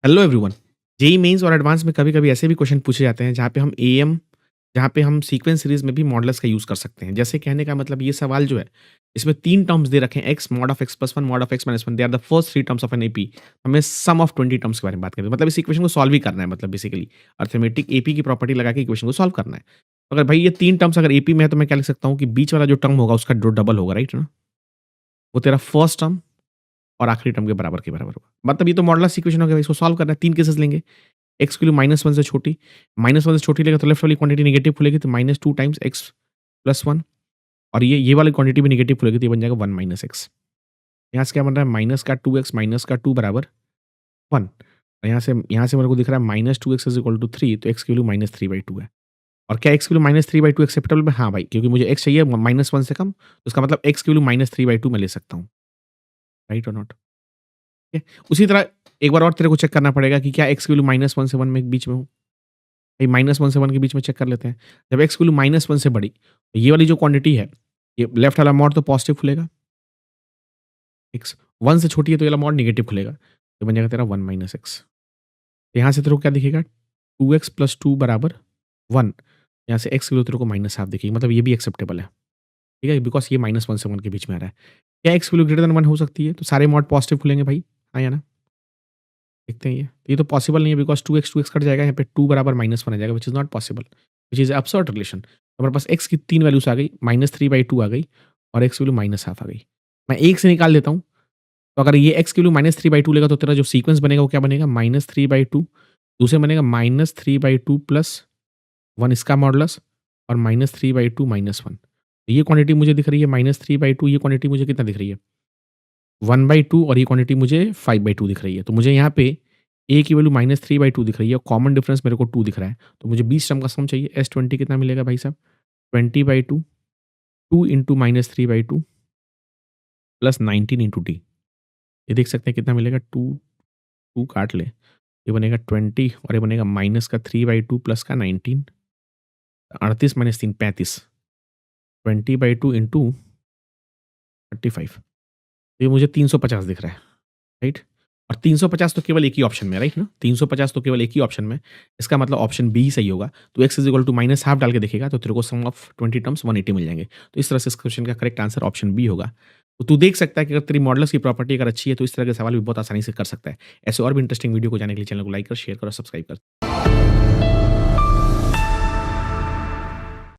Hello everyone. JEE mains और advance में कभी-कभी ऐसे भी क्वेश्चन पूछे जाते हैं जहाँ पे हम सीक्वेंस सीरीज़ में भी मॉडुलस का यूज़ कर सकते हैं। जैसे कहने का मतलब ये सवाल जो है, इसमें 3 टर्म्स दे रखे हैं x mod of x plus 1 mod of x minus 1 they are the first 3 terms of an AP. हमें सम ऑफ 20 टर्म्स के बारे में बात करनी है। मतलब इस इक्वेशन को सॉल्व ही करना है, मतलब बेसिकली अरिथमेटिक एपी की प्रॉपर्टी लगा के इक्वेशन को सॉल्व करना है। अगर भाई ये 3 टर्म्स अगर एपी में है तो मैं क्या लिख सकता हूँ कि बीच वाला जो टर्म होगा उसका जो डबल होगा, राइट ना? वो तेरा फर्स्ट टर्म और आखिरी टर्म के बराबर के बराबर होगा। मतलब ये तो मॉडुलस इक्वेशन हो गया, इसको सॉल्व करना है। 3 केसेस लेंगे। एक्स की वैल्यू -1 से छोटी, -1 से छोटी लेगा तो लेफ्ट वाली क्वांटिटी नेगेटिव खुलेगी तो -2 टाइम्स x प्लस 1 और ये वाली क्वांटिटी भी नेगेटिव खुलेगी तो ये बन जाएगा 1 माइनस एक्स। यहाँ से क्या बन रहा है माइनस का 2x माइनस का 2 बराबर 1 और यहाँ से मेरे को दिख रहा है -2x इज इक्वल टू 3 तो x की वैल्यू -3/2 है। और क्या x की वैल्यू -3/2 एक्सेप्टेबल है? हाँ भाई, क्योंकि मुझे x चाहिए -1 से कम, तो इसका मतलब x की वैल्यू -3/2 मैं ले सकता हूँ। राइट और नॉट? ठीक है? उसी तरह एक बार और तेरे को चेक करना पड़ेगा कि क्या x की वैल्यू -1 से 1 में बीच में हो? भाई -1 से 1 के बीच में चेक कर लेते हैं। जब x की वैल्यू -1 से बड़ी, तो ये वाली जो क्वांटिटी है, ये लेफ्ट वाला मॉड तो पॉजिटिव खुलेगा, x 1 से छोटी है तो ये वाला मॉड नेगेटिव खुलेगा। तो बन जाएगा तेरा 1 माइनस एक्स। यहाँ से तेरे को क्या दिखेगा 2x प्लस 2 बराबर 1। यहाँ से x की वैल्यू तेरे को -1/2 दिखेगी, मतलब ये भी एक्सेप्टेबल है। ठीक है? बिकॉज़ ये -1 से 1 के बीच में आ रहा है। क्या x की वैल्यू ग्रेटर देन 1 हो सकती है? तो सारे मॉड पॉजिटिव खुलेंगे भाई, हाँ या ना? देखते हैं ये। ये तो पॉसिबल नहीं है बिकॉज़ 2x कट जाएगा, यहाँ पे 2 बराबर -1 आ जाएगा which is not possible, which is absurd relation. हमारे पास x की 3 वैल्यूज़ आ गई, -3/2 आ गई और x की वैल्यू -1/2 आ गई। मैं 1 से निकाल देता हूँ, तो अगर ये x की वैल्यू -3/2 लेगा तो तेरा जो सीक्वेंस बनेगा वो क्या बनेगा -3/2, दूसरे बनेगा -3/2 प्लस 1 इसका मॉडुलस और -3/2 -1। ये क्वांटिटी मुझे दिख रही है -3/2, ये क्वांटिटी मुझे कितना दिख रही है 1/2 और ये क्वांटिटी मुझे 5/2 दिख रही है। तो मुझे यहाँ पे a की वैल्यू -3/2 दिख रही है और कॉमन डिफरेंस मेरे को 2 दिख रहा है। तो मुझे 20 टर्म का सम चाहिए। S20 कितना मिलेगा भाई साहब? 20/2 2 इंटू -3/2 प्लस 19 इंटू टी। ये देख सकते हैं कितना मिलेगा 2 2 काट ले। ये बनेगा 20 और ये बनेगा माइनस का 3/2 प्लस का 19 38 माइनस 3 35 20/2 इंटू 35 ये मुझे 350 दिख रहा है, राइट? और 350 तो केवल एक ही ऑप्शन में है, राइट ना? 350 तो केवल एक ही ऑप्शन में है। इसका मतलब ऑप्शन बी सही होगा। तो x इज़ इक्वल टू -1/2 डाल के देखिएगा तो तेरे को सम ऑफ 20 टर्म्स 180 मिल जाएँगे। तो इस तरह से इस क्वेश्चन का करेक्ट आंसर ऑप्शन बी होगा। तो तू देख सकता है कि अगर तेरी मॉडुलस की प्रॉपर्टी अगर अच्छी है तो इस तरह के सवाल भी बहुत आसानी से कर सकता है। ऐसे और भी इंटरेस्टिंग वीडियो को जानने के लिए चैनल को लाइक कर, शेयर कर और सब्सक्राइब कर।